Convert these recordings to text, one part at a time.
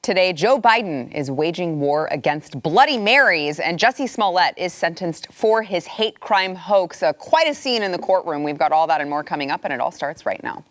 Today, Joe Biden is waging war against Bloody Marys, and Jussie Smollett is sentenced for his hate crime hoax. Quite a scene in the courtroom. We've got all that and more coming up, and it all starts right now.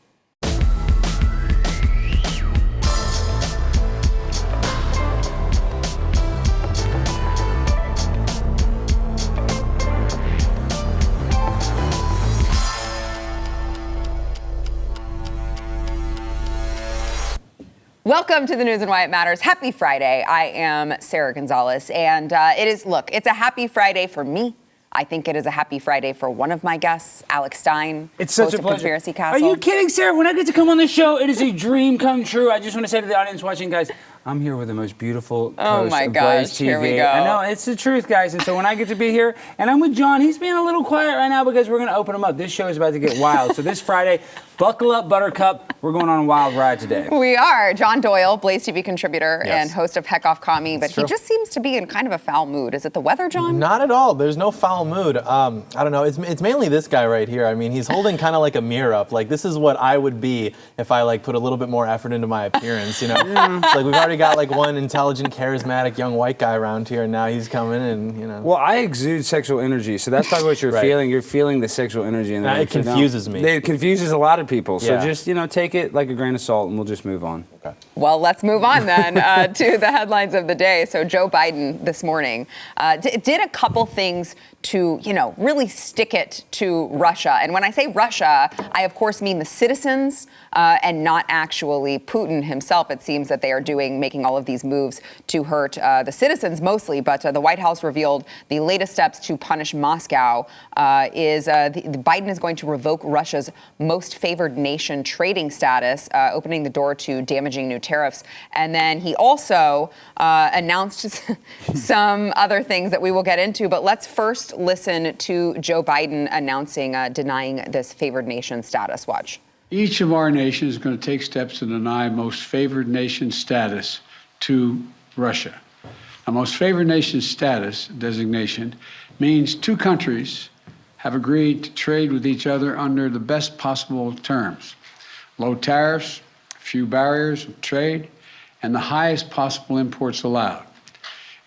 Welcome to the news and why it matters. Happy Friday. I am Sarah Gonzalez, and it's a happy Friday for me. I think it is a happy Friday for one of my guests, Alex Stein. It's such a pleasure. Conspiracy Castle. Are you kidding, Sarah? When I get to come on the show, it is a dream come true. I just want to say to the audience watching, guys, I'm here with the most beautiful host of BlazeTV. Here we go. I know, it's the truth, guys. And so when I get to be here, and I'm with John, he's being a little quiet right now because we're going to open him up. This show is about to get wild. So this Friday, buckle up, Buttercup. We're going on a wild ride today. We are. John Doyle, BlazeTV contributor and Yes. host of Heck Off Commie, but he just seems to be in kind of a foul mood. Is it the weather, John? Not at all. There's no foul mood. I don't know. It's mainly this guy right here. I mean, he's holding kind of like a mirror up. Like, this is what I would be if I like put a little bit more effort into my appearance. You know, like we've already got like one intelligent, charismatic young white guy around here, and now he's coming and you know. Well, I exude sexual energy, so that's probably what you're feeling. You're feeling the sexual energy in the room. It confuses me. It confuses a lot of people. So Yeah. just take it like a grain of salt, and we'll just move on. Okay. Well, let's move on then to the headlines of the day. So Joe Biden this morning did a couple things to, really stick it to Russia. And when I say Russia, I of course mean the citizens and not actually Putin himself. It seems that they are making all of these moves to hurt the citizens mostly. But the White House revealed the latest steps to punish Moscow Biden is going to revoke Russia's most favored nation trading status, opening the door to damaging new tariffs. And then he also announced some other things that we will get into. But let's first listen to Joe Biden announcing denying this favored nation status. Watch. Each of our nations is going to take steps to deny most favored nation status to Russia. Now, most favored nation status designation means two countries have agreed to trade with each other under the best possible terms. Low tariffs, few barriers of trade, and the highest possible imports allowed.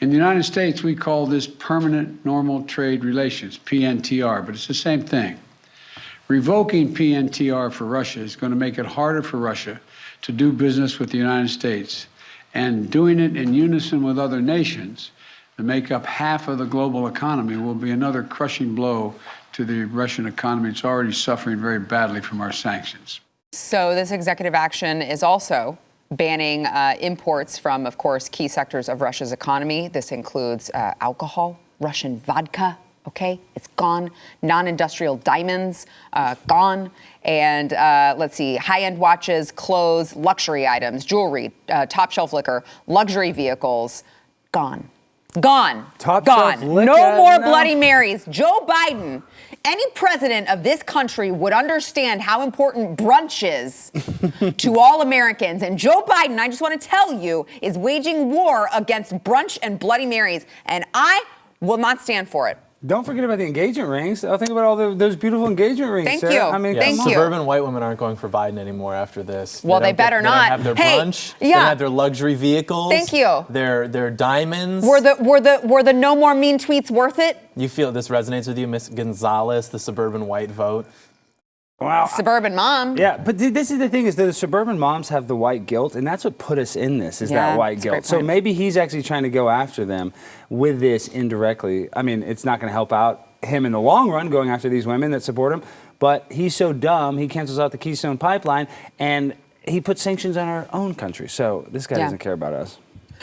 In the United States, we call this permanent normal trade relations, PNTR, but it's the same thing. Revoking PNTR for Russia is going to make it harder for Russia to do business with the United States, and doing it in unison with other nations that make up half of the global economy will be another crushing blow to the Russian economy. It's already suffering very badly from our sanctions. So this executive action is also banning imports from, of course, key sectors of Russia's economy. This includes alcohol, Russian vodka. Okay, it's gone. Non-industrial diamonds, gone. And let's see, high-end watches, clothes, luxury items, jewelry, top shelf liquor, luxury vehicles, gone. Gone. Top gone. shelf liquor, No more no. Bloody Marys. Joe Biden, any president of this country would understand how important brunch is to all Americans. And Joe Biden, I just want to tell you, is waging war against brunch and Bloody Marys. And I will not stand for it. Don't forget about the engagement rings. I'll think about all those beautiful engagement rings. Thank Sarah. you. I mean, Yeah, Thank you. suburban white women aren't going for Biden anymore after this. Well, they better not. They don't have their Hey, brunch. yeah. They don't have their luxury vehicles. Thank you. Their diamonds. Were the no more mean tweets worth it? You feel this resonates with you, Miss Gonzalez, the suburban white vote? Wow. Suburban mom. Yeah, but this is the thing is that the suburban moms have the white guilt, and that's what put us in this, is Yeah, that white that's a great guilt. So point. maybe he's actually trying to go after them with this indirectly. I mean, it's not going to help out him in the long run going after these women that support him, but he's so dumb, he cancels out the Keystone Pipeline, and he puts sanctions on our own country. So this guy doesn't care about us.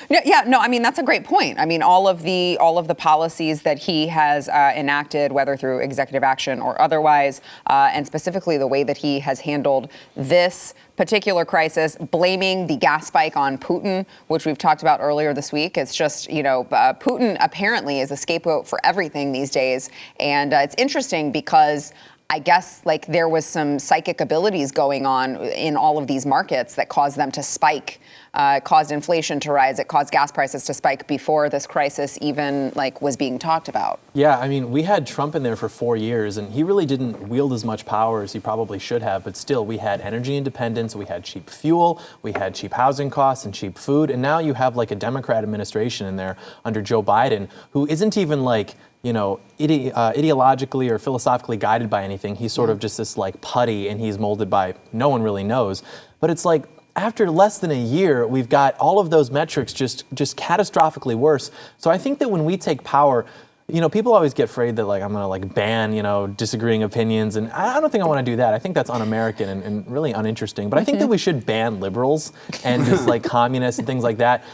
No, I mean, that's a great point. I mean, all of the policies that he has enacted, whether through executive action or otherwise, and specifically the way that he has handled this particular crisis, blaming the gas spike on Putin, which we've talked about earlier this week. It's just, Putin apparently is a scapegoat for everything these days. And it's interesting because I guess there was some psychic abilities going on in all of these markets that caused them to spike It caused inflation to rise. It caused gas prices to spike before this crisis even was being talked about. Yeah, I mean, we had Trump in there for 4 years, and he really didn't wield as much power as he probably should have. But still, we had energy independence, we had cheap fuel, we had cheap housing costs and cheap food. And now you have a Democrat administration in there under Joe Biden, who isn't even ideologically or philosophically guided by anything. He's sort of just this putty, and he's molded by no one really knows. But it's after less than a year, we've got all of those metrics just catastrophically worse. So I think that when we take power, people always get afraid that I'm going to ban, disagreeing opinions. And I don't think I want to do that. I think that's un-American and really uninteresting. But I think that we should ban liberals and just communists and things like that.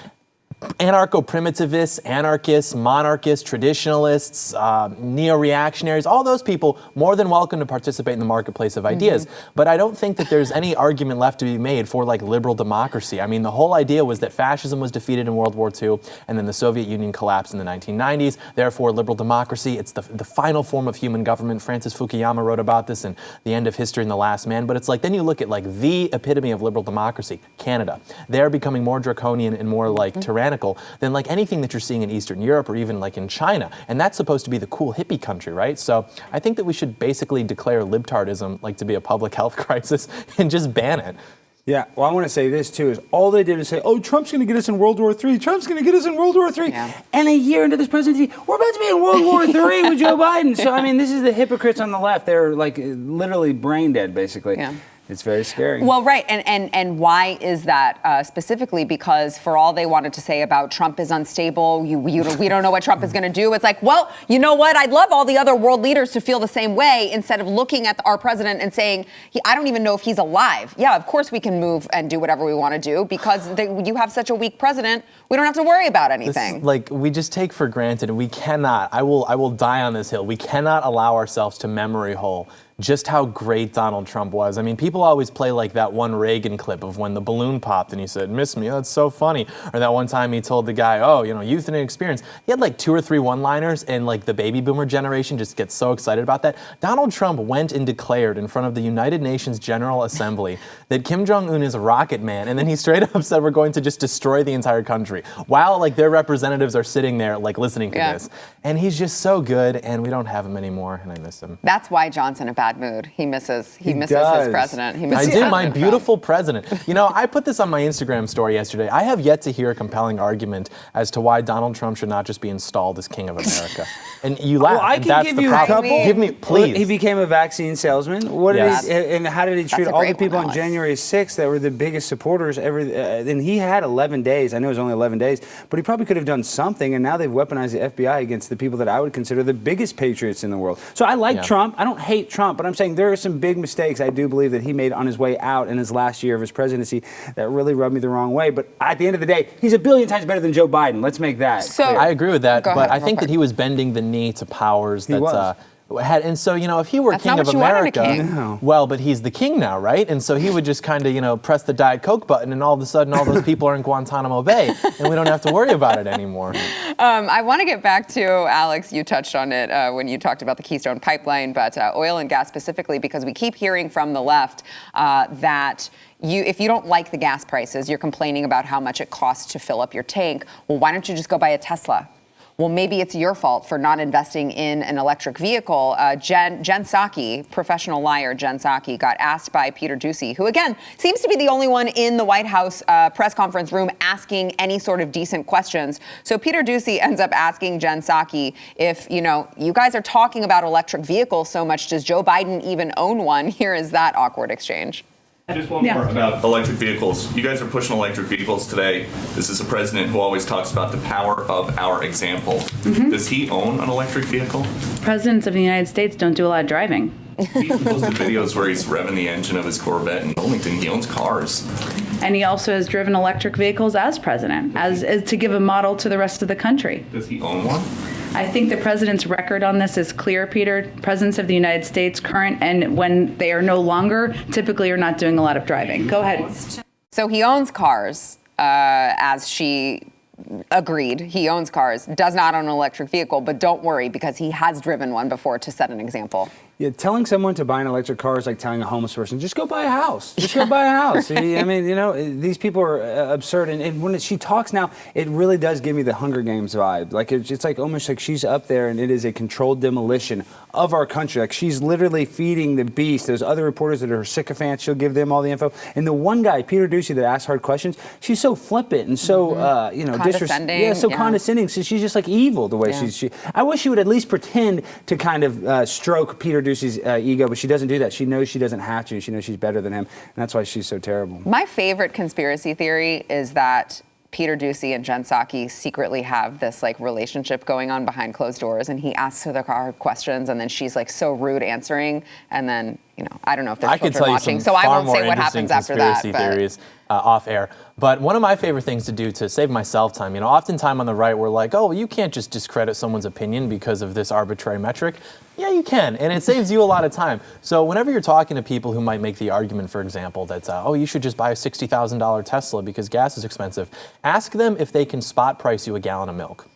Anarcho-primitivists, anarchists, monarchists, traditionalists, neo-reactionaries, all those people more than welcome to participate in the marketplace of ideas. But I don't think that there's any argument left to be made for liberal democracy. I mean, the whole idea was that fascism was defeated in World War II, and then the Soviet Union collapsed in the 1990s. Therefore, liberal democracy, it's the final form of human government. Francis Fukuyama wrote about this in The End of History and the Last Man. But it's then you look at the epitome of liberal democracy, Canada. They're becoming more draconian and more tyrannical than anything that you're seeing in Eastern Europe or even in China. And that's supposed to be the cool hippie country, right? So I think that we should basically declare libtardism to be a public health crisis and just ban it. Yeah, well, I want to say this, too, is all they did is say, oh, Trump's going to get us in World War III. Trump's going to get us in World War III. Yeah. And a year into this presidency, we're about to be in World War III with Joe Biden. So, I mean, this is the hypocrites on the left. They're, literally brain dead, basically. Yeah. It's very scary. Well, right. And why is that specifically? Because for all they wanted to say about Trump is unstable, we don't know what Trump is going to do. It's well, you know what? I'd love all the other world leaders to feel the same way instead of looking at our president and saying, I don't even know if he's alive. Yeah, of course we can move and do whatever we want to do because you have such a weak president. We don't have to worry about anything. We just take for granted, and we cannot, I will die on this hill. We cannot allow ourselves to memory hole just how great Donald Trump was. I mean, people always play that one Reagan clip of when the balloon popped and he said, miss me, that's so funny. Or that one time he told the guy, oh, youth and experience. He had 2 or 3 one-liners, and the baby boomer generation just gets so excited about that. Donald Trump went and declared in front of the United Nations General Assembly that Kim Jong-un is a rocket man, and then he straight up said we're going to just destroy the entire country while their representatives are sitting there listening to this. And he's just so good, and we don't have him anymore, and I miss him. That's why John's in a bad mood. He misses his president. I did, my beautiful president. I put this on my Instagram story yesterday. I have yet to hear a compelling argument as to why Donald Trump should not just be installed as King of America. And you laugh. Well, I can give you a couple. Give me, please. He became a vaccine salesman. What did he, and how did he treat all the people on January 6th that were the biggest supporters ever? And he had 11 days. I know it was only 11 days, but he probably could have done something. And now they've weaponized the FBI against the people that I would consider the biggest patriots in the world. So I like Trump. I don't hate Trump, but I'm saying there are some big mistakes I do believe that he made on his way out in his last year of his presidency that really rubbed me the wrong way. But at the end of the day, he's a billion times better than Joe Biden. Let's make that clear. I agree with that, but I think that he was bending the knee to powers that And so, if he were king of America, well, but he's the king now, right? And so he would just kind of, press the Diet Coke button, and all of a sudden, all those people are in Guantanamo Bay, and we don't have to worry about it anymore. I want to get back to, Alex, you touched on it when you talked about the Keystone Pipeline, but oil and gas specifically, because we keep hearing from the left that if you don't like the gas prices, you're complaining about how much it costs to fill up your tank. Well, why don't you just go buy a Tesla? Well, maybe it's your fault for not investing in an electric vehicle. Jen Psaki, professional liar Jen Psaki, got asked by Peter Doocy, who, again, seems to be the only one in the White House press conference room asking any sort of decent questions. So Peter Doocy ends up asking Jen Psaki if, you guys are talking about electric vehicles so much, does Joe Biden even own one? Here is that awkward exchange. Just one more about electric vehicles. You guys are pushing electric vehicles today. This is a president who always talks about the power of our example. Mm-hmm. Does he own an electric vehicle? Presidents of the United States don't do a lot of driving. He posted videos where he's revving the engine of his Corvette in Wilmington. He owns cars. And he also has driven electric vehicles as president, as to give a model to the rest of the country. Does he own one? I think the president's record on this is clear, Peter. Presidents of the United States, current and when they are no longer, typically are not doing a lot of driving. Go ahead. So he owns cars, as she agreed. He owns cars, does not own an electric vehicle, but don't worry because he has driven one before to set an example. Yeah, telling someone to buy an electric car is like telling a homeless person, just go buy a house. Just go buy a house. I mean, these people are absurd. And when she talks now, it really does give me the Hunger Games vibe. Like, it's like almost like she's up there and it is a controlled demolition of our country. Like, she's literally feeding the beast. Those other reporters that are her sycophants, she'll give them all the info. And the one guy, Peter Doocy, that asks hard questions, she's so flippant and so, condescending. Condescending. So she's just like evil the way I wish she would at least pretend to kind of stroke Peter Doocy's ego, but she doesn't do that. She knows she doesn't have to. She knows she's better than him, and that's why she's so terrible. My favorite conspiracy theory is that Peter Doocy and Jen Psaki secretly have this like relationship going on behind closed doors, and he asks her the hard questions, and then she's like so rude answering, and then I don't know if there's children watching, so I won't say what happens after that. Conspiracy theories off air. But one of my favorite things to do to save myself time, oftentimes on the right we're like, oh, well, you can't just discredit someone's opinion because of this arbitrary metric. Yeah, you can, and it saves you a lot of time. So whenever you're talking to people who might make the argument, for example, that, you should just buy a $60,000 Tesla because gas is expensive, ask them if they can spot price you a gallon of milk.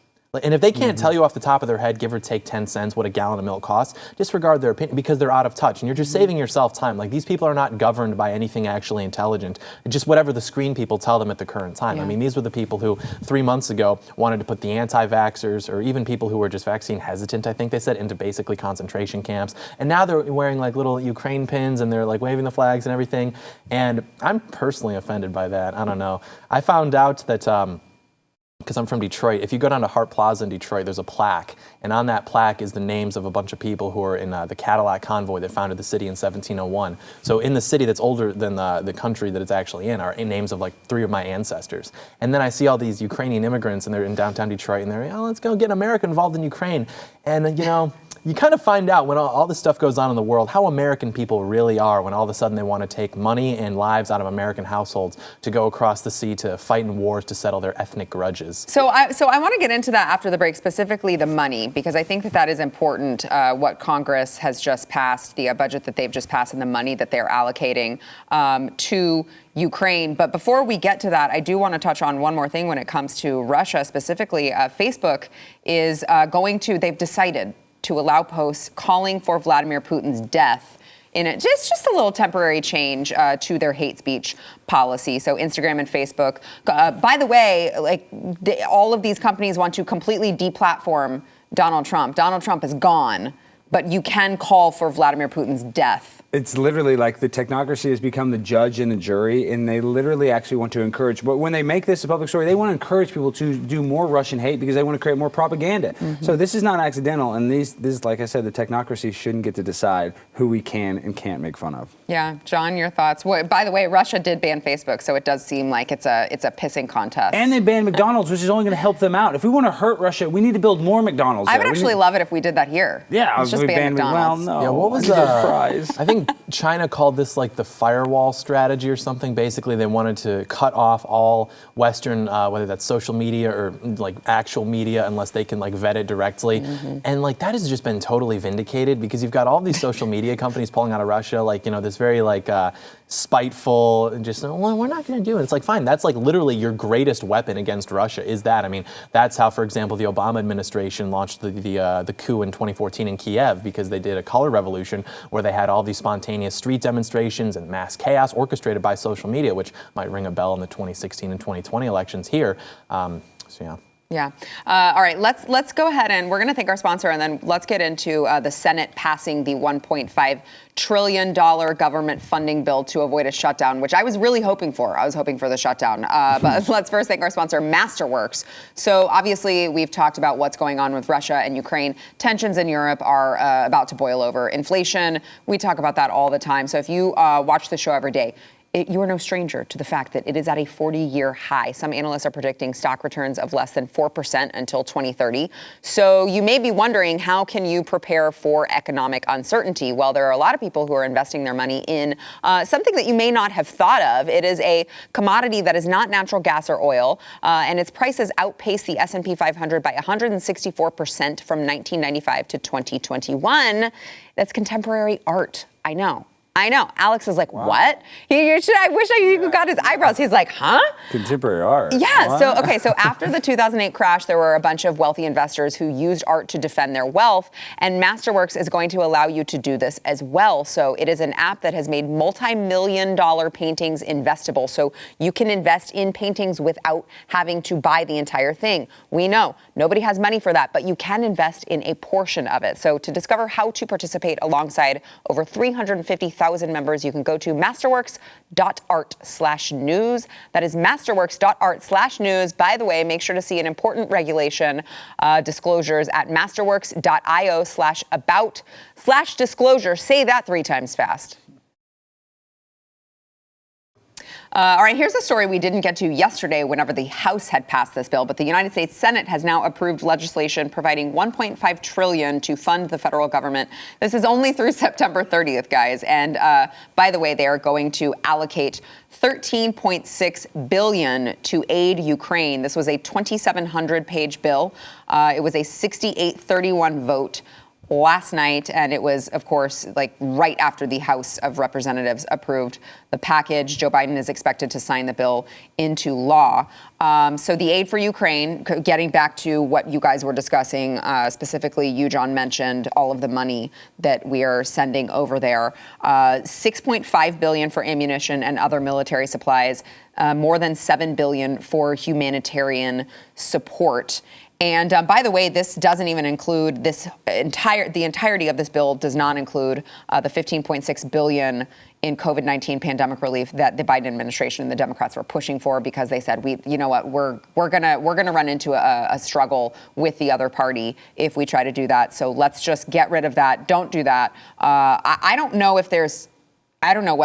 And if they can't tell you off the top of their head, give or take 10 cents, what a gallon of milk costs, disregard their opinion because they're out of touch. And you're just saving yourself time. Like, these people are not governed by anything actually intelligent. Just whatever the screen people tell them at the current time. Yeah. I mean, these were the people who 3 months ago wanted to put the anti-vaxxers or even people who were just vaccine hesitant, I think they said, into basically concentration camps. And now they're wearing like little Ukraine pins and they're like waving the flags and everything. And I'm personally offended by that. I don't know. I found out that because I'm from Detroit, if you go down to Hart Plaza in Detroit, there's a plaque, and on that plaque is the names of a bunch of people who are in the Cadillac convoy that founded the city in 1701. So in the city that's older than the country that it's actually in are in names of like 3 of my ancestors. And then I see all these Ukrainian immigrants, and they're in downtown Detroit, and they're, let's go get America involved in Ukraine. And you kind of find out when all this stuff goes on in the world how American people really are when all of a sudden they want to take money and lives out of American households to go across the sea to fight in wars to settle their ethnic grudges. So I want to get into that after the break, specifically the money, because I think that is important, what Congress has just passed, the budget that they've just passed and the money that they're allocating to Ukraine. But before we get to that, I do want to touch on one more thing when it comes to Russia specifically. Facebook is they've decided to allow posts calling for Vladimir Putin's death in it. Just a little temporary change to their hate speech policy. So Instagram and Facebook, by the way, all of these companies want to completely deplatform Donald Trump. Donald Trump is gone, but you can call for Vladimir Putin's death. It's literally like the technocracy has become the judge and the jury, and they literally actually want to encourage. But when they make this a public story, they want to encourage people to do more Russian hate because they want to create more propaganda. Mm-hmm. So this is not accidental, and this is, like I said, the technocracy shouldn't get to decide who we can and can't make fun of. Yeah, John, your thoughts? By the way, Russia did ban Facebook, so it does seem like it's a pissing contest. And they banned McDonald's, which is only going to help them out. If we want to hurt Russia, we need to build more McDonald's. I would actually love it if we did that here. Yeah, let's just ban McDonald's. Well, no. Yeah, what was fries? I think China called this like the firewall strategy or something. Basically, they wanted to cut off all Western, whether that's social media or like actual media, unless they can like vet it directly. Mm-hmm. And like that has just been totally vindicated because you've got all these social media companies pulling out of Russia, like this very like spiteful and just well, we're not going to do it. It's like fine, that's like literally your greatest weapon against Russia is that. I mean, that's how, for example, the Obama administration launched the coup in 2014 in Kiev because they did a color revolution where they had all these spontaneous street demonstrations and mass chaos orchestrated by social media, which might ring a bell in the 2016 and 2020 elections here. So yeah. Yeah. All right. Let's go ahead and we're going to thank our sponsor, and then let's get into the Senate passing the $1.5 trillion government funding bill to avoid a shutdown, which I was really hoping for. I was hoping for the shutdown. But let's first thank our sponsor, Masterworks. So obviously, we've talked about what's going on with Russia and Ukraine. Tensions in Europe are about to boil over. Inflation, we talk about that all the time. So if you watch the show every day, you are no stranger to the fact that it is at a 40-year high. Some analysts are predicting stock returns of less than 4% until 2030. So you may be wondering, how can you prepare for economic uncertainty? Well, there are a lot of people who are investing their money in something that you may not have thought of. It is a commodity that is not natural gas or oil, and its prices outpace the S&P 500 by 164% from 1995 to 2021. That's contemporary art. I know. I know. Alex is like, what? I wish you got his eyebrows. He's like, huh? Contemporary art. Yeah. What? So after the 2008 crash, there were a bunch of wealthy investors who used art to defend their wealth, and Masterworks is going to allow you to do this as well. So it is an app that has made multi-million-dollar paintings investable. So you can invest in paintings without having to buy the entire thing. We know nobody has money for that, but you can invest in a portion of it. So to discover how to participate alongside over 350,000 members, you can go to masterworks.art/news. That is masterworks.art/news. By the way, make sure to see an important regulation disclosures at masterworks.io/about/disclosure. Say that 3 times fast. All right, here's a story we didn't get to yesterday whenever the House had passed this bill, but the United States Senate has now approved legislation providing $1.5 trillion to fund the federal government. This is only through September 30th, guys. And by the way, they are going to allocate $13.6 billion to aid Ukraine. This was a 2,700-page bill. It was a 68-31 vote last night, and it was, of course, like right after the House of Representatives approved the package. Joe Biden is expected to sign the bill into law. So the aid for Ukraine, getting back to what you guys were discussing, specifically you, John, mentioned all of the money that we are sending over there. $6.5 billion for ammunition and other military supplies, more than $7 billion for humanitarian support. And by the way, this doesn't even include the entirety of this bill does not include the $15.6 billion in COVID-19 pandemic relief that the Biden administration and the Democrats were pushing for, because they said, we're gonna run into a struggle with the other party if we try to do that. So let's just get rid of that. Don't do that. I don't know what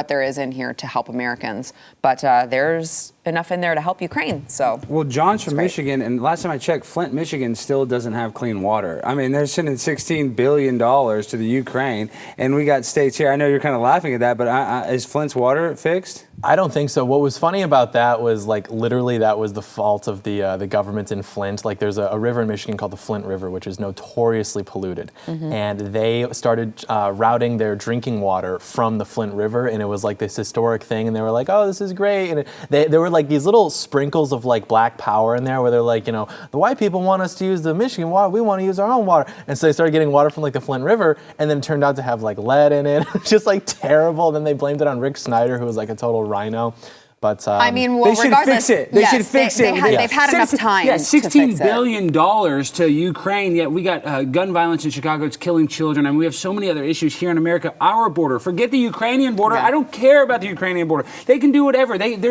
there is in here to help Americans, but there's enough in there to help Ukraine. So, well, John's from Michigan, and last time I checked, Flint, Michigan still doesn't have clean water. I mean, they're sending $16 billion to the Ukraine, and we got states here. I know you're kind of laughing at that, but is Flint's water fixed? I don't think so. What was funny about that was, like, literally that was the fault of the government in Flint. Like, there's a river in Michigan called the Flint River, which is notoriously polluted. Mm-hmm. And they started routing their drinking water from the Flint River, and it was like this historic thing. And they were like, oh, this is great. And there were like these little sprinkles of like black power in there where they're like, the white people want us to use the Michigan water. We want to use our own water. And so they started getting water from like the Flint River, and then it turned out to have like lead in it. It's just like terrible. And then they blamed it on Rick Snyder, who was like a total rhino. But I mean, well, they should fix it. They should fix it. They've had enough time. Yeah, $16 to billion to Ukraine. Yet we got gun violence in Chicago. It's killing children. I mean, we have so many other issues here in America. Our border. Forget the Ukrainian border. Yeah. I don't care about the Ukrainian border. They can do whatever. That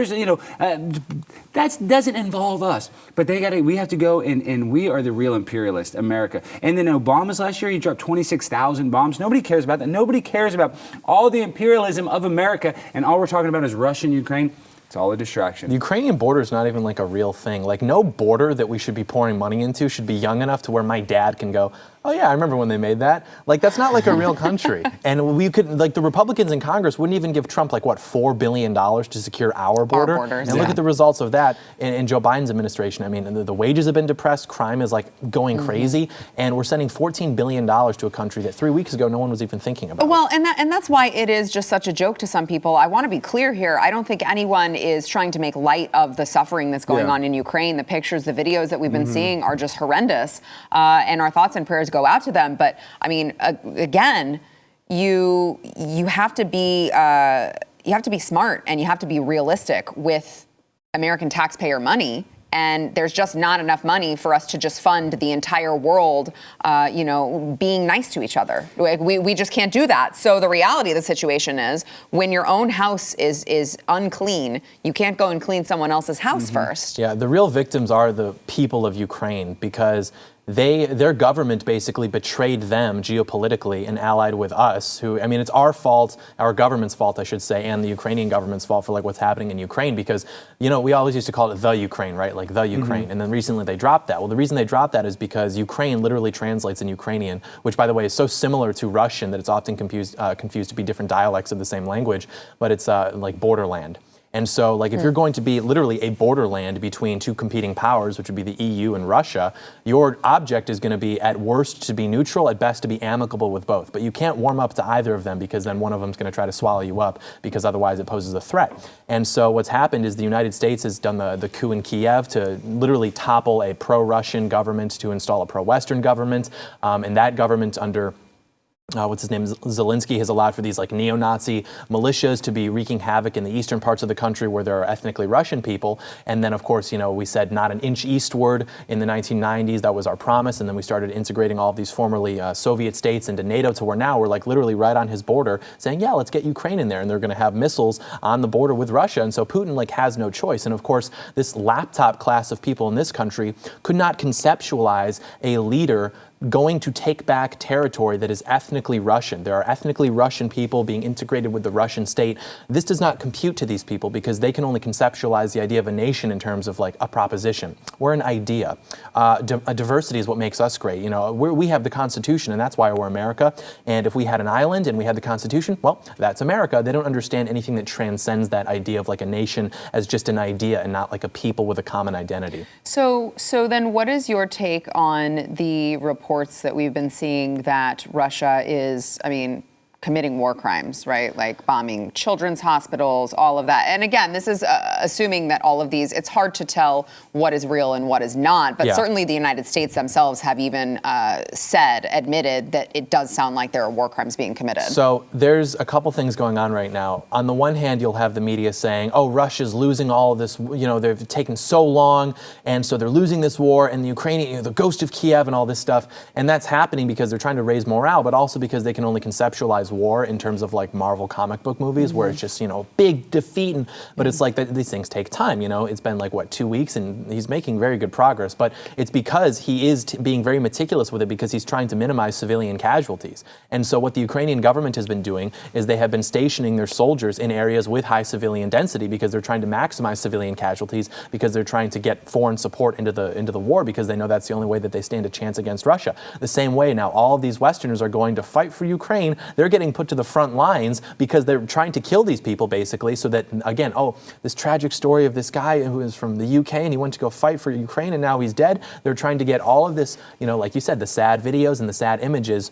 doesn't involve us. But we have to go, and we are the real imperialist, America. And then Obama's last year, he dropped 26,000 bombs. Nobody cares about that. Nobody cares about all the imperialism of America. And all we're talking about is Russia and Ukraine. It's all a distraction. The Ukrainian border is not even like a real thing. Like, no border that we should be pouring money into should be young enough to where my dad can go, oh yeah, I remember when they made that. Like, that's not like a real country. And we could, like, the Republicans in Congress wouldn't even give Trump like, what, $4 billion to secure our border? Our borders, and look at the results of that in Joe Biden's administration. I mean, the wages have been depressed, crime is like going crazy, and we're sending $14 billion to a country that 3 weeks ago no one was even thinking about. Well, and that's why it is just such a joke to some people. I want to be clear here. I don't think anyone is trying to make light of the suffering that's going on in Ukraine. The pictures, the videos that we've been seeing are just horrendous, and our thoughts and prayers go out to them. But I mean, again, you have to be smart, and you have to be realistic with American taxpayer money. And there's just not enough money for us to just fund the entire world, being nice to each other. We just can't do that. So the reality of the situation is, when your own house is unclean, you can't go and clean someone else's house first. Yeah, the real victims are the people of Ukraine, because their government basically betrayed them geopolitically and allied with us, who, I mean, it's our fault, our government's fault, I should say, and the Ukrainian government's fault for like what's happening in Ukraine, because, we always used to call it the Ukraine, right? Like the Ukraine. And then recently they dropped that. Well, the reason they dropped that is because Ukraine literally translates in Ukrainian, which, by the way, is so similar to Russian that it's often confused to be different dialects of the same language, but it's like borderland. And so, like, if you're going to be literally a borderland between two competing powers, which would be the EU and Russia, your object is going to be, at worst, to be neutral, at best, to be amicable with both. But you can't warm up to either of them, because then one of them is going to try to swallow you up, because otherwise it poses a threat. And so what's happened is the United States has done the coup in Kiev to literally topple a pro-Russian government to install a pro-Western government. And that government under what's his name, Zelensky, has allowed for these like neo-Nazi militias to be wreaking havoc in the eastern parts of the country where there are ethnically Russian people. And then, of course, we said not an inch eastward in the 1990s. That was our promise. And then we started integrating all of these formerly Soviet states into NATO, to where now we're like literally right on his border saying, yeah, let's get Ukraine in there. And they're going to have missiles on the border with Russia. And so Putin like has no choice. And of course, this laptop class of people in this country could not conceptualize a leader going to take back territory that is ethnically Russian. There are ethnically Russian people being integrated with the Russian state. This does not compute to these people, because they can only conceptualize the idea of a nation in terms of like a proposition. We're an idea. Diversity is what makes us great. We have the Constitution, and that's why we're America. And if we had an island and we had the Constitution, well, that's America. They don't understand anything that transcends that idea of like a nation as just an idea and not like a people with a common identity. So then what is your take on the reports that we've been seeing that Russia is, committing war crimes, right? Like bombing children's hospitals, all of that. And again, this is assuming that all of these, it's hard to tell what is real and what is not, but certainly the United States themselves have even admitted that it does sound like there are war crimes being committed. So there's a couple things going on right now. On the one hand, you'll have the media saying, oh, Russia's losing all of this, they've taken so long, and so they're losing this war, and the Ukrainian, the ghost of Kiev and all this stuff. And that's happening because they're trying to raise morale, but also because they can only conceptualize war in terms of like Marvel comic book movies, where it's just big defeat, but it's like these things take time. It's been like 2 weeks, and he's making very good progress, but it's because he is being very meticulous with it, because he's trying to minimize civilian casualties. And so what the Ukrainian government has been doing is they have been stationing their soldiers in areas with high civilian density, because they're trying to maximize civilian casualties, because they're trying to get foreign support into the war, because they know that's the only way that they stand a chance against Russia. The same way now all of these Westerners are going to fight for Ukraine. They're getting put to the front lines because they're trying to kill these people, basically, so that, again, this tragic story of this guy who is from the UK and he went to go fight for Ukraine and now he's dead. They're trying to get all of this, like you said, the sad videos and the sad images,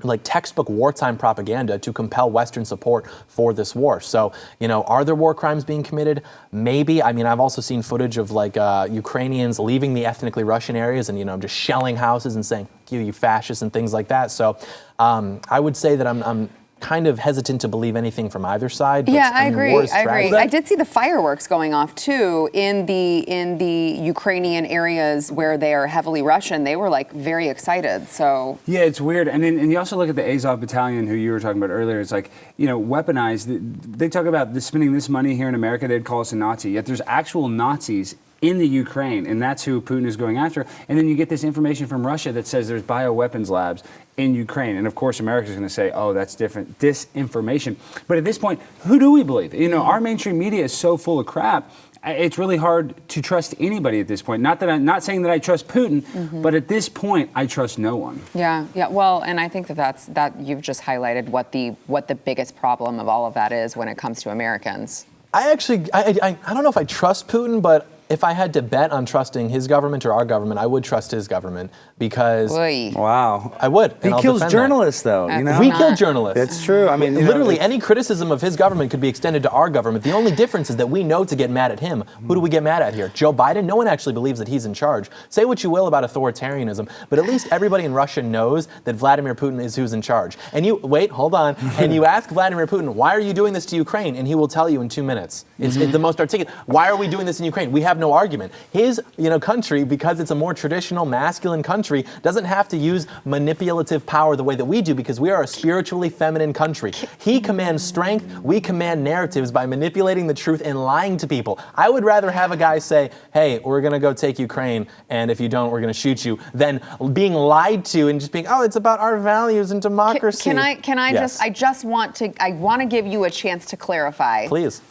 like textbook wartime propaganda, to compel Western support for this war. So, are there war crimes being committed? Maybe. I've also seen footage of like Ukrainians leaving the ethnically Russian areas and, just shelling houses and saying, you fascists, and things like that. So I would say that I'm kind of hesitant to believe anything from either side. But, yeah, I agree. I agree. I did see the fireworks going off too in the Ukrainian areas where they are heavily Russian. They were like very excited. So yeah, it's weird. And you also look at the Azov battalion, who you were talking about earlier. It's like, weaponized. They talk about spending this money here in America. They'd call us a Nazi. Yet there's actual Nazis in the Ukraine, and that's who Putin is going after. And then you get this information from Russia that says there's bioweapons labs in Ukraine. And of course, America's going to say, oh, that's different, disinformation. But at this point, who do we believe? Our mainstream media is so full of crap. It's really hard to trust anybody at this point. Not saying that I trust Putin, but at this point, I trust no one. Yeah. Well, and I think that you've just highlighted what the biggest problem of all of that is when it comes to Americans. I don't know if I trust Putin, but if I had to bet on trusting his government or our government, I would trust his government, because wow, I would. He kills journalists, though. We kill journalists. That's true. Literally, any criticism of his government could be extended to our government. The only difference is that we know to get mad at him. Who do we get mad at here? Joe Biden? No one actually believes that he's in charge. Say what you will about authoritarianism, but at least everybody in Russia knows that Vladimir Putin is who's in charge. And hold on, and you ask Vladimir Putin, why are you doing this to Ukraine? And he will tell you in 2 minutes. It's the most articulate. Why are we doing this in Ukraine? We have no argument. His, country, because it's a more traditional, masculine country, doesn't have to use manipulative power the way that we do, because we are a spiritually feminine country. He commands strength. We command narratives by manipulating the truth and lying to people. I would rather have a guy say, hey, we're going to go take Ukraine, and if you don't, we're going to shoot you, than being lied to and just being, oh, it's about our values and democracy. Can I Yes. I want to give you a chance to clarify. Please.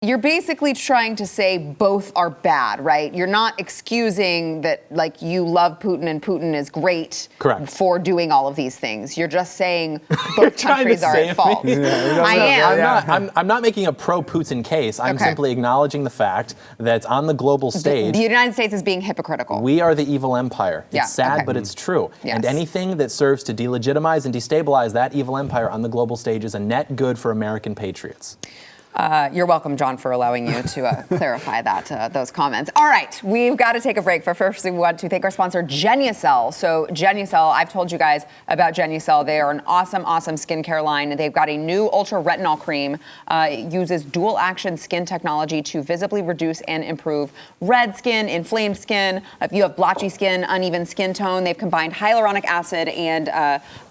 You're basically trying to say both are bad, right? You're not excusing that, like, you love Putin and Putin is great for doing all of these things. You're just saying both countries are at fault. I am. I'm not making a pro-Putin case. I'm simply acknowledging the fact that on the global stage, the United States is being hypocritical. We are the evil empire. It's sad, but it's true. Yes. And anything that serves to delegitimize and destabilize that evil empire on the global stage is a net good for American patriots. You're welcome, John, for allowing you to clarify those comments. All right, we've got to take a break. But first, we want to thank our sponsor, Genucel. So Genucel, I've told you guys about Genucel. They are an awesome skincare line. They've got a new ultra retinol cream. It uses dual action skin technology to visibly reduce and improve red skin, inflamed skin. If you have blotchy skin, uneven skin tone, they've combined hyaluronic acid and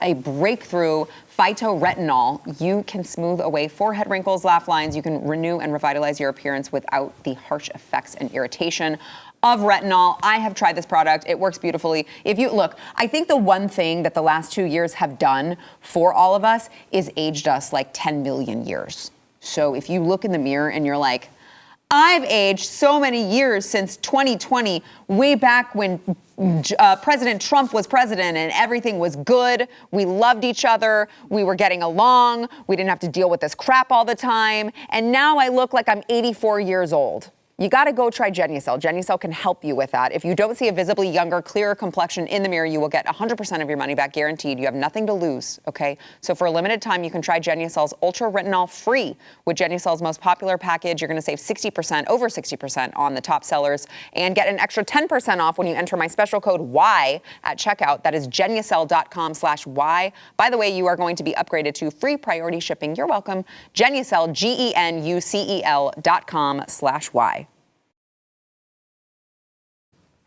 a breakthrough phytoretinol. You can smooth away forehead wrinkles, laugh lines. You can renew and revitalize your appearance without the harsh effects and irritation of retinol. I have tried this product. It works beautifully. If you look, I think the one thing that the last 2 years have done for all of us is aged us like 10 million years. So if you look in the mirror and you're like, I've aged so many years since 2020, way back when President Trump was president and everything was good. We loved each other. We were getting along. We didn't have to deal with this crap all the time. And now I look like I'm 84 years old. You got to go try Genucel. Genucel can help you with that. If you don't see a visibly younger, clearer complexion in the mirror, you will get 100% of your money back guaranteed. You have nothing to lose, okay? So for a limited time, you can try Genucel's Ultra Retinol free. With Genucel's most popular package, you're going to save 60%, over 60% on the top sellers, and get an extra 10% off when you enter my special code Y at checkout. That is Genucel.com/Y. By the way, you are going to be upgraded to free priority shipping. You're welcome. Genucel, GENUCEL.com/Y.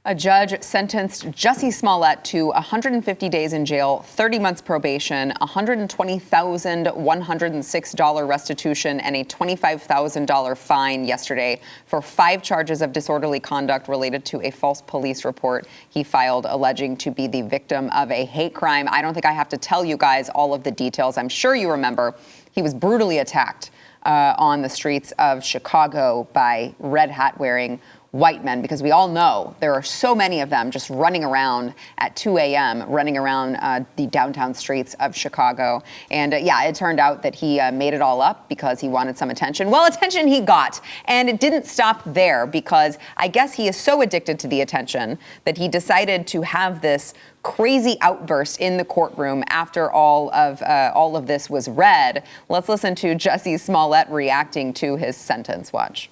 A judge sentenced Jussie Smollett to 150 days in jail, 30 months probation, $120,106 restitution, and a $25,000 fine yesterday for 5 charges of disorderly conduct related to a false police report he filed alleging to be the victim of a hate crime. I don't think I have to tell you guys all of the details. I'm sure you remember he was brutally attacked on the streets of Chicago by red hat wearing white men, because we all know there are so many of them just running around at 2 a.m., running around the downtown streets of Chicago. And it turned out that he made it all up because he wanted some attention. Well, attention he got. And it didn't stop there, because I guess he is so addicted to the attention that he decided to have this crazy outburst in the courtroom after all of this was read. Let's listen to Jussie Smollett reacting to his sentence. Watch.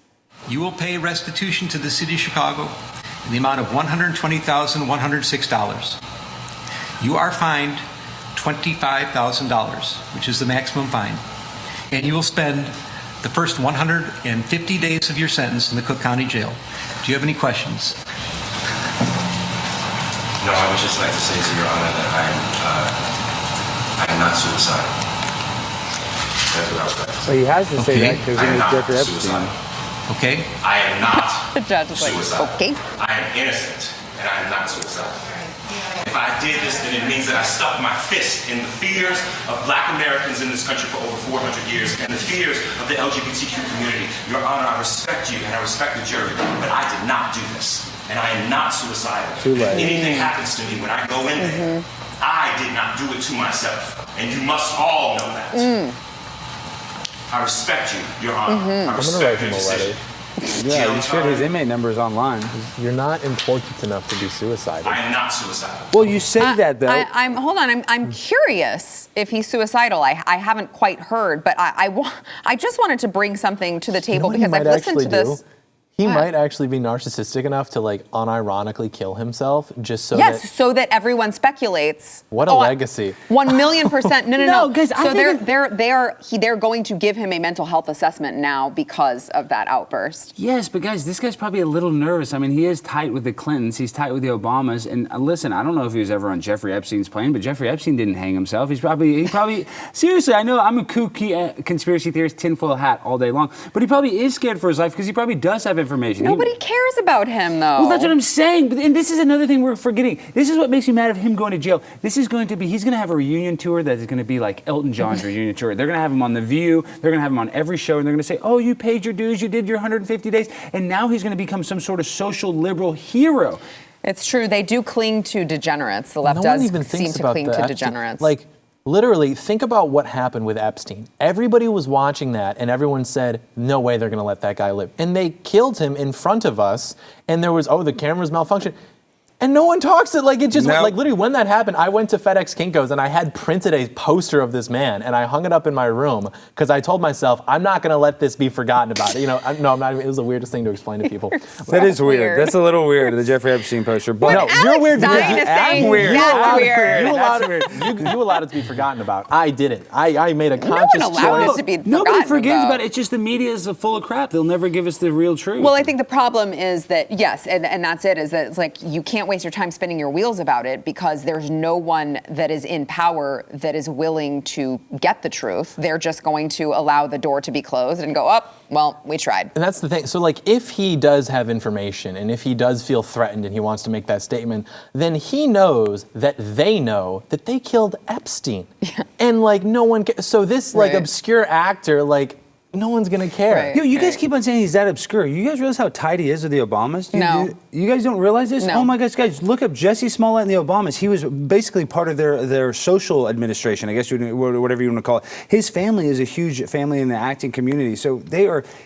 You will pay restitution to the city of Chicago in the amount of $120,106. You are fined $25,000, which is the maximum fine. And you will spend the first 150 days of your sentence in the Cook County Jail. Do you have any questions? No, I would just like to say to Your Honor that I am not suicidal. That's what I was going to say. Well, he has to say that because he was Jeffrey Epstein. Okay. I am not the judge is suicidal. Like, okay. I am innocent, and I am not suicidal. If I did this, then it means that I stuck my fist in the fears of Black Americans in this country for over 400 years, and the fears of the LGBTQ community. Your Honor, I respect you, and I respect the jury, but I did not do this, and I am not suicidal. Too late. If anything happens to me when I go in there, I did not do it to myself, and you must all know that. I respect you, Your Honor. I respect your decision. Yeah, you shared his inmate numbers online. You're not important enough to be suicidal. I am not suicidal. Well, you say that though. I'm curious if he's suicidal. I haven't quite heard, but I just wanted to bring something to the table because I've listened to this. He might actually be narcissistic enough to like unironically kill himself just so so that everyone speculates. What a legacy. 1,000,000%. No, guys, so they're going to give him a mental health assessment now because of that outburst. Yes, but guys, this guy's probably a little nervous. I mean, he is tight with the Clintons. He's tight with the Obamas. And listen, I don't know if he was ever on Jeffrey Epstein's plane, but Jeffrey Epstein didn't hang himself. He probably seriously, I know I'm a kooky conspiracy theorist, tinfoil hat all day long, but he probably is scared for his life because he probably does have information. Nobody cares about him, though. Well, that's what I'm saying. And this is another thing we're forgetting. This is what makes me mad of him going to jail. This is going to be, he's going to have a reunion tour that is going to be like Elton John's reunion tour. They're going to have him on The View. They're going to have him on every show. And they're going to say, oh, you paid your dues. You did your 150 days. And now he's going to become some sort of social liberal hero. It's true. They do cling to degenerates. The left does seem to cling to degenerates. Like, literally, think about what happened with Epstein. Everybody was watching that, and everyone said, no way they're going to let that guy live. And they killed him in front of us, and there was, oh, the cameras malfunctioned. And no one talks it. Like, it just, like, literally, when that happened, I went to FedEx Kinko's, and I had printed a poster of this man, and I hung it up in my room, because I told myself, I'm not going to let this be forgotten about. You know, I'm not even, it was the weirdest thing to explain to people. That is weird. That's a little weird, the Jeffrey Epstein poster. But no, you're weird because I'm weird. That's weird. You allowed it to be forgotten about. I didn't. I made a conscious No one allowed choice. it to be Nobody forgotten forgets about it. It's just the media is full of crap. They'll never give us the real truth. Well, I think the problem is that, yes, and that's it, is that it's like you can't waste your time spinning your wheels about it because there's no one that is in power that is willing to get the truth. They're just going to allow the door to be closed and go, oh, well, we tried. And that's the thing. So, like, if he does have information and if he does feel threatened and he wants to make that statement, then he knows that they killed Epstein. Yeah. And, like, no one so this, like, obscure actor, like, no one's gonna care. Right. Yo, you guys keep on saying he's that obscure. You guys realize how tight he is with the Obamas? No. You guys don't realize this? No. Oh my gosh, guys, look up Jussie Smollett and the Obamas. He was basically part of their social administration, I guess whatever you want to call it. His family is a huge family in the acting community. So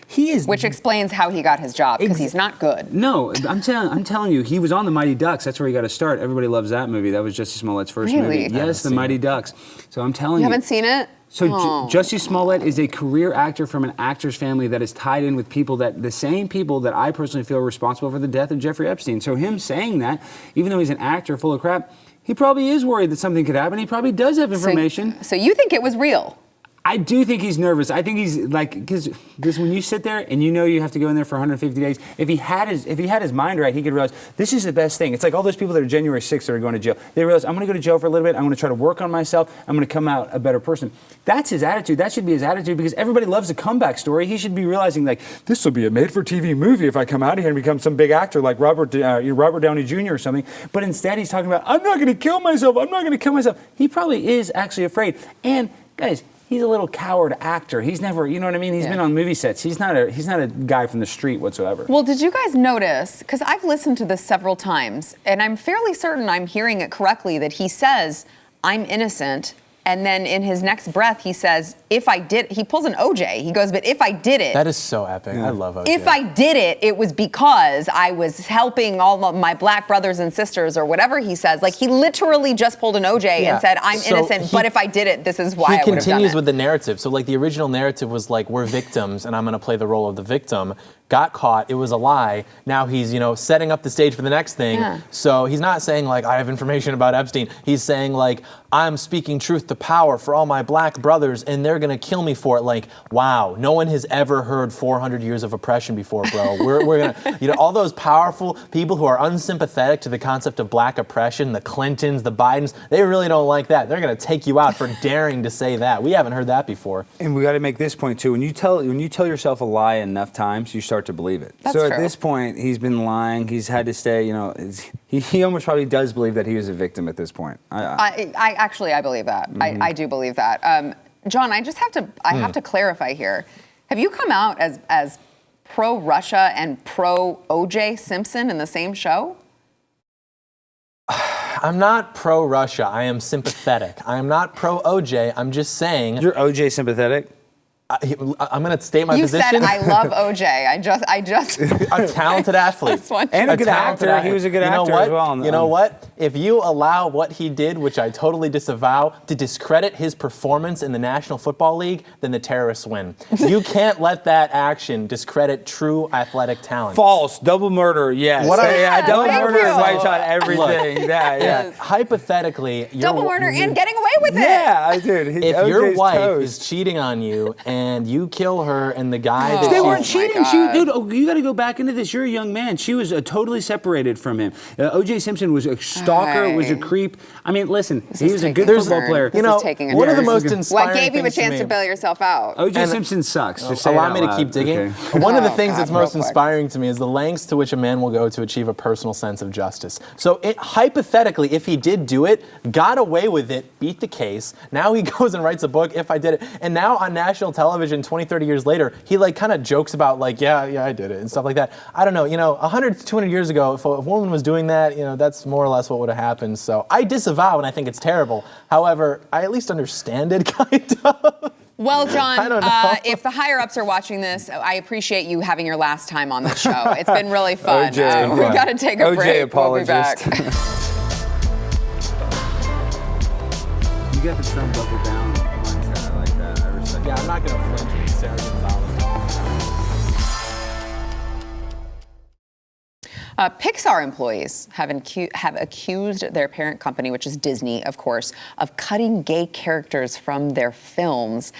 he is. Which explains how he got his job, because he's not good. No, I'm telling you, he was on the Mighty Ducks. That's where he got to start. Everybody loves that movie. That was Jussie Smollett's first movie. Yes, the Mighty Ducks. So I'm telling you. You haven't seen it? So Jussie Smollett is a career actor from an actor's family that is tied in with the same people that I personally feel are responsible for the death of Jeffrey Epstein. So him saying that, even though he's an actor full of crap, he probably is worried that something could happen. He probably does have information. So you think it was real? I do think he's nervous. I think he's like, because when you sit there and you know you have to go in there for 150 days, if he had his mind right, he could realize this is the best thing. It's like all those people that are January 6th that are going to jail. They realize, I'm going to go to jail for a little bit. I'm going to try to work on myself. I'm going to come out a better person. That's his attitude. That should be his attitude, because everybody loves a comeback story. He should be realizing, like, this will be a made-for-TV movie if I come out of here and become some big actor like Robert Downey Jr. or something. But instead, he's talking about, I'm not going to kill myself. I'm not going to kill myself. He probably is actually afraid. And guys, he's a little coward actor. He's never, you know what I mean? He's been on movie sets. He's not a guy from the street whatsoever. Well, did you guys notice, because I've listened to this several times, and I'm fairly certain I'm hearing it correctly, that he says, I'm innocent, and then in his next breath, he says, if I did, he pulls an OJ. He goes, but if I did it. That is so epic. I love OJ. If I did it, it was because I was helping all of my black brothers and sisters, or whatever he says. Like, he literally just pulled an OJ and said, I'm innocent, but if I did it, this is why I would have done it. He continues with the narrative. So, like, the original narrative was like, we're victims, and I'm going to play the role of the victim. Got caught, it was a lie. Now he's, setting up the stage for the next thing. Yeah. So he's not saying, like, I have information about Epstein. He's saying, like, I'm speaking truth to power for all my black brothers, and they're gonna kill me for it. Like, wow, no one has ever heard 400 years of oppression before, bro. We're gonna, all those powerful people who are unsympathetic to the concept of black oppression, the Clintons, the Bidens, they really don't like that. They're gonna take you out for daring to say that. We haven't heard that before. And we got to make this point too. When you tell yourself a lie enough times, you start to believe it. That's so true. At this point, he's been lying. He's had to stay. He almost probably does believe that he was a victim at this point. I believe that. Mm-hmm. I do believe that. John, I just have to clarify here. Have you come out as pro-Russia and pro-O.J. Simpson in the same show? I'm not pro-Russia. I am sympathetic. I am not pro-O.J. I'm just saying. You're O.J. sympathetic? I'm going to state my position. You said, I love O.J. I just A talented athlete. And a good actor. He was a good actor as well. You know what? If you allow what he did, which I totally disavow, to discredit his performance in the National Football League, then the terrorists win. You can't let that action discredit true athletic talent. False. Double murder, yes. Double murder is right shot everything. Hypothetically, double murder and getting away with it. Yeah, dude. If your OJ's wife toast. is cheating on you and you kill her and the guy that Oh, They she's weren't cheating. God. Dude, you got to go back into this. You're a young man. She was totally separated from him. O.J. Simpson was a stalker, was a creep. I mean, listen, he was a good football player. This is taking a one of the turn. most inspiring What gave you a things to chance me- to bail yourself out? O.J. Simpson sucks. Just say it Allow out me to loud. keep digging. Okay. One of the Oh, things God, that's most real quick. inspiring to me is the lengths to which a man will go to achieve a personal sense of justice. So hypothetically, if he did do it, got away with it, beat the case, now he goes and writes a book, If I Did It. And now on national television 20, 30 years later, he like kind of jokes about like, yeah, I did it and stuff like that. I don't know, 100 to 200 years ago, if a woman was doing that, that's more or less what would have happened. So I disavow and I think it's terrible. However, I at least understand it kind of. Well, John, I don't know. if the higher-ups are watching this, I appreciate you having your last time on the show. It's been really fun. OJ, We got to take a OJ break. apologist. We'll be back. You got the Trump double down mindset. I like that. I respect Yeah, I'm not going to flinch with Sarah Gonzalez. Pixar employees have accused their parent company, which is Disney, of course, of cutting gay characters from their films.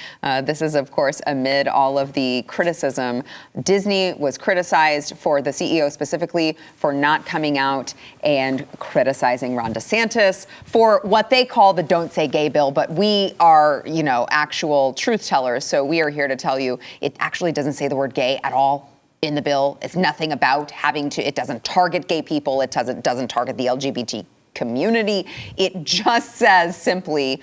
This is, of course, amid all of the criticism. Disney was criticized for the CEO specifically for not coming out and criticizing Ron DeSantis for what they call the Don't Say Gay bill. But we are, actual truth tellers. So we are here to tell you it actually doesn't say the word gay at all in the bill. It's nothing about it doesn't target gay people. It doesn't target the LGBT community. It just says simply,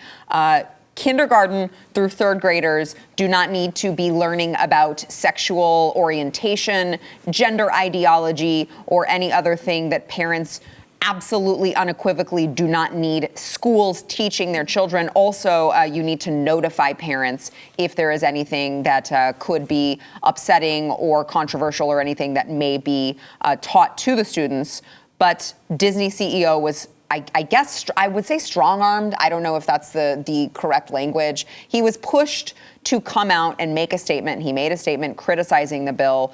kindergarten through third graders do not need to be learning about sexual orientation, gender ideology, or any other thing that parents absolutely unequivocally do not need schools teaching their children. Also, you need to notify parents if there is anything that could be upsetting or controversial or anything that may be taught to the students. But Disney CEO was, I guess, I would say strong-armed. I don't know if that's the correct language. He was pushed to come out and make a statement. He made a statement criticizing the bill.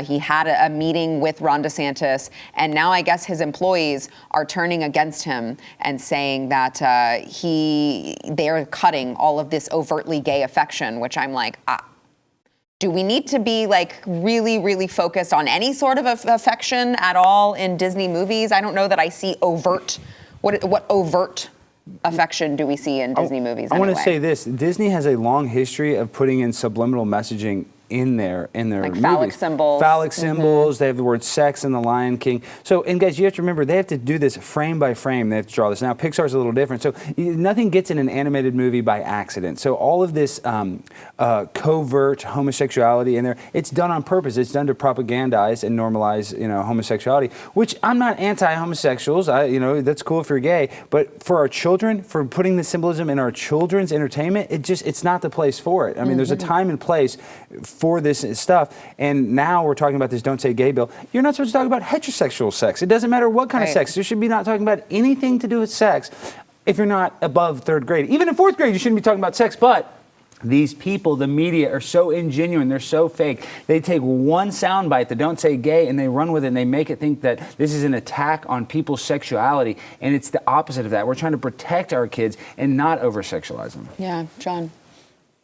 He had a meeting with Ron DeSantis, and now I guess his employees are turning against him and saying that they're cutting all of this overtly gay affection, which I'm like, do we need to be like really, really focused on any sort of affection at all in Disney movies? I don't know that I see overt. What overt affection do we see in Disney movies? I want to anyway? say this: Disney has a long history of putting in subliminal messaging in their like movies. phallic symbols. Phallic symbols. They have the word sex in The Lion King. So, and guys, you have to remember, they have to do this frame by frame. They have to draw this. Now, Pixar's a little different. So nothing gets in an animated movie by accident. So all of this covert homosexuality in there, it's done on purpose. It's done to propagandize and normalize, homosexuality, which I'm not anti-homosexuals. That's cool if you're gay. But for our children, for putting the symbolism in our children's entertainment, it's not the place for it. I mean, there's a time and place for this stuff, and now we're talking about this Don't Say Gay bill. You're not supposed to talk about heterosexual sex. It doesn't matter what kind of sex. You should be not talking about anything to do with sex if you're not above third grade. Even in fourth grade, you shouldn't be talking about sex, but these people, the media, are so ingenuine. They're so fake. They take one soundbite, the Don't Say Gay, and they run with it, and they make it think that this is an attack on people's sexuality, and it's the opposite of that. We're trying to protect our kids and not over-sexualize them. Yeah, John.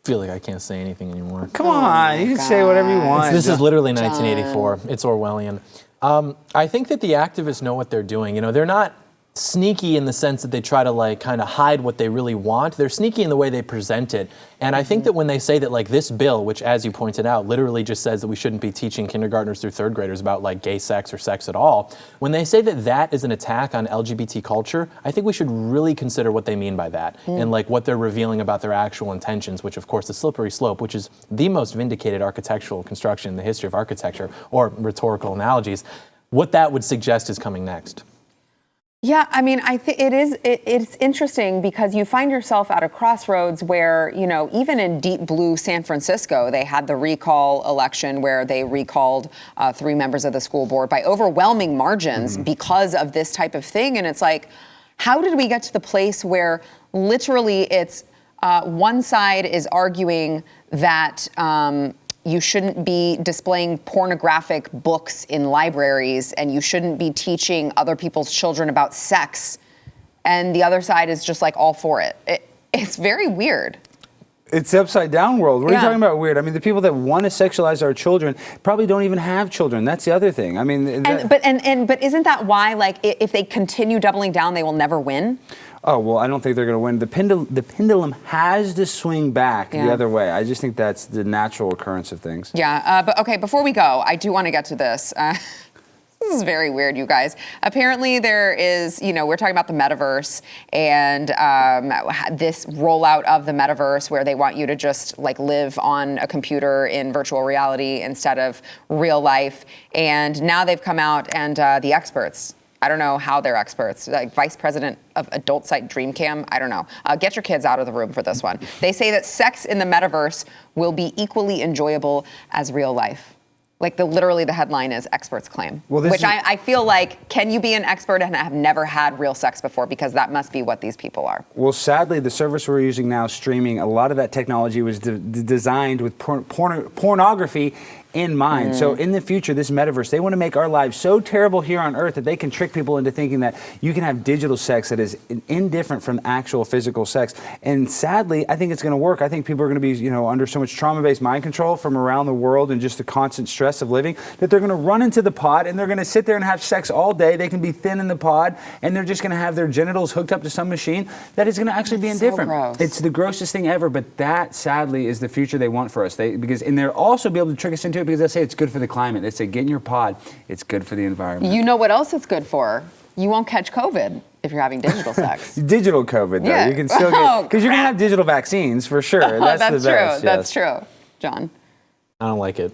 I feel like I can't say anything anymore. Come on, you can say whatever you want. This is literally 1984. It's Orwellian. I think that the activists know what they're doing. They're not sneaky in the sense that they try to kind of hide what they really want. They're sneaky in the way they present it. And I think that when they say that this bill, which as you pointed out, literally just says that we shouldn't be teaching kindergartners through third graders about gay sex or sex at all, when they say that that is an attack on LGBT culture, I think we should really consider what they mean by that and what they're revealing about their actual intentions, which of course the slippery slope, which is the most vindicated architectural construction in the history of architecture, or rhetorical analogies, what that would suggest is coming next. Yeah, I mean, I think it's interesting because you find yourself at a crossroads where, even in deep blue San Francisco, they had the recall election where they recalled 3 members of the school board by overwhelming margins because of this type of thing. And it's like, how did we get to the place where literally it's one side is arguing that you shouldn't be displaying pornographic books in libraries, and you shouldn't be teaching other people's children about sex, and the other side is just all for it. It's very weird. It's the upside down world. What are you Yeah. talking about weird? I mean, the people that want to sexualize our children probably don't even have children. That's the other thing. I mean, But isn't that why, like, if they continue doubling down, they will never win? oh well, I don't think they're going to win. The pendulum has to swing back the other way. I just think that's the natural occurrence of things. Yeah, but okay, before we go, I do want to get to this. This is very weird, you guys. Apparently there is, we're talking about the metaverse and this rollout of the metaverse where they want you to just like live on a computer in virtual reality instead of real life. And now they've come out and the experts, I don't know how they're experts, like vice president of adult site DreamCam, I don't know. Get your kids out of the room for this one. They say that sex in the metaverse will be equally enjoyable as real life. Like literally the headline is experts claim, which I feel like, can you be an expert and have never had real sex before? Because that must be what these people are. Well, sadly, the service we're using now, streaming, a lot of that technology was designed with pornography in mind. So in the future, this metaverse, they want to make our lives so terrible here on Earth that they can trick people into thinking that you can have digital sex that is indifferent from actual physical sex. And sadly, I think it's going to work. I think people are going to be, under so much trauma-based mind control from around the world and just the constant stress of living that they're going to run into the pod and they're going to sit there and have sex all day. They can be thin in the pod and they're just going to have their genitals hooked up to some machine that is going to actually be indifferent. Gross. It's the grossest thing ever, but that sadly is the future they want for us. And they'll also be able to trick us into it because they say it's good for the climate. They say get in your pod, it's good for the environment. You know what else it's good for? You won't catch COVID if you're having digital sex. Digital COVID, though. Yeah. You can still get, because you're going to have digital vaccines for sure. That's the best. True. That's true. John? I don't like it.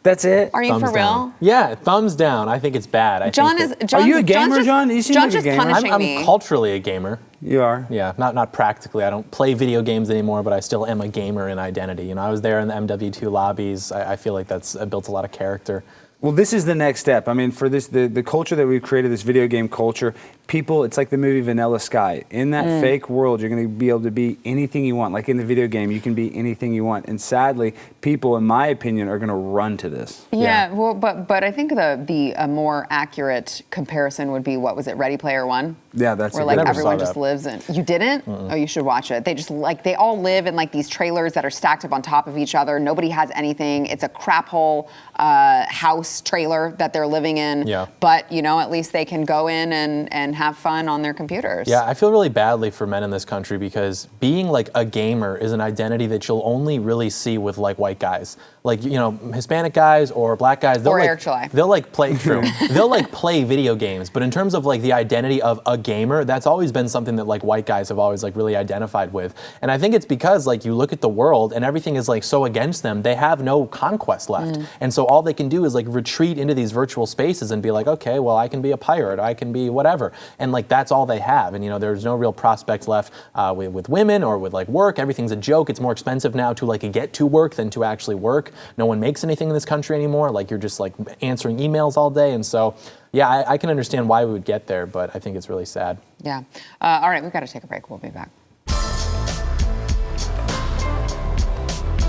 That's it? Are you Thumbs for real? down. Yeah, thumbs down. I think it's bad. John, are you a gamer, John? You seem John's like a just gamer. punishing me. I'm culturally a gamer. You are? Yeah, not practically. I don't play video games anymore, but I still am a gamer in identity. I was there in the MW2 lobbies. I feel like that's built a lot of character. Well, this is the next step. I mean, for this, the culture that we've created, this video game culture, people, it's like the movie Vanilla Sky. In that fake world, you're going to be able to be anything you want. Like in the video game, you can be anything you want. And sadly, people, in my opinion, are going to run to this. Yeah. Well, but I think the more accurate comparison would be, what was it, Ready Player One? Yeah, that's where it. like never everyone saw just that. lives in. You didn't? Oh, you should watch it. They all live in like these trailers that are stacked up on top of each other. Nobody has anything. It's a crap hole house trailer that they're living in. Yeah. But at least they can go in and have fun on their computers. Yeah, I feel really badly for men in this country because being like a gamer is an identity that you'll only really see with like white guys. Like, Hispanic guys or black guys, they'll Or like, Eric Chulai. they'll like play they'll like play video games, but in terms of like the identity of a gamer, that's always been something that like white guys have always like really identified with. And I think it's because like you look at the world and everything is like so against them, they have no conquest left. And so all they can do is like retreat into these virtual spaces and be like, okay, well, I can be a pirate, I can be whatever. And like that's all they have. And there's no real prospects left with women or with like work. Everything's a joke. It's more expensive now to like get to work than to actually work. No one makes anything in this country anymore. Like you're just like answering emails all day. And so, yeah, I can understand why we would get there, but I think it's really sad. Yeah. All right, we've got to take a break. We'll be back.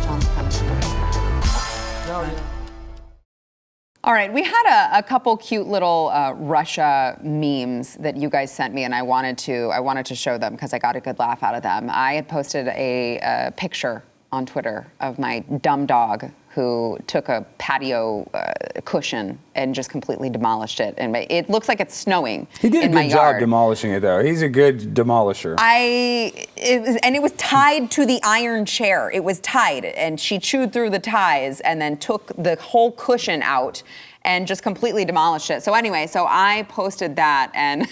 John's punishing me. All right, we had a couple cute little Russia memes that you guys sent me, and I wanted to show them because I got a good laugh out of them. I had posted a picture on Twitter of my dumb dog who took a patio cushion and just completely demolished it. And it looks like it's snowing He did in a my good yard. job demolishing it, though. He's a good demolisher. It was tied to the iron chair. It was tied, and she chewed through the ties and then took the whole cushion out and just completely demolished it. So anyway, I posted that, and a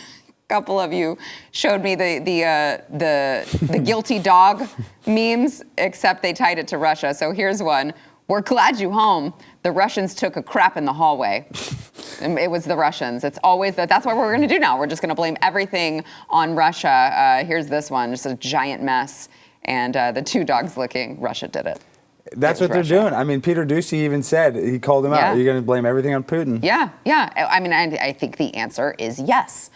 couple of you showed me the guilty dog memes, except they tied it to Russia. So here's one. We're glad you home. The Russians took a crap in the hallway. It was the Russians. It's always that's what we're going to do now. We're just going to blame everything on Russia. Here's this one, just a giant mess. And the two dogs licking, Russia did it. That's what they're doing. I mean, Peter Doocy even said, he called him out. You're going to blame everything on Putin. Yeah. I mean, I think the answer is yes.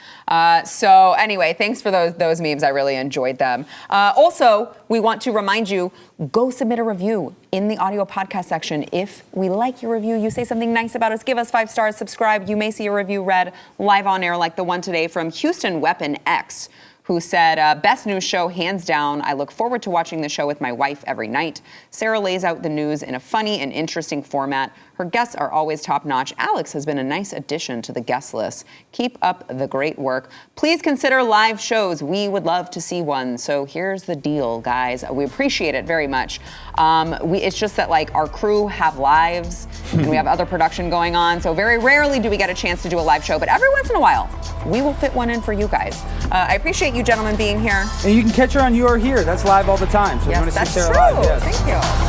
So anyway, thanks for those memes. I really enjoyed them. Also, we want to remind you, go submit a review in the audio podcast section. If we like your review, you say something nice about us, give us 5 stars, subscribe. You may see your review read live on air like the one today from Houston Weapon X, who said, best news show, hands down. I look forward to watching the show with my wife every night. Sarah lays out the news in a funny and interesting format. Her guests are always top-notch. Alex has been a nice addition to the guest list. Keep up the great work. Please consider live shows. We would love to see one. So here's the deal, guys. We appreciate it very much. It's just that like our crew have lives and we have other production going on. So very rarely do we get a chance to do a live show, but every once in a while, we will fit one in for you guys. I appreciate you gentlemen being here. And you can catch her on You Are Here. That's live all the time. So if you Yes, want to see that's Sarah true. live, yes. Thank you.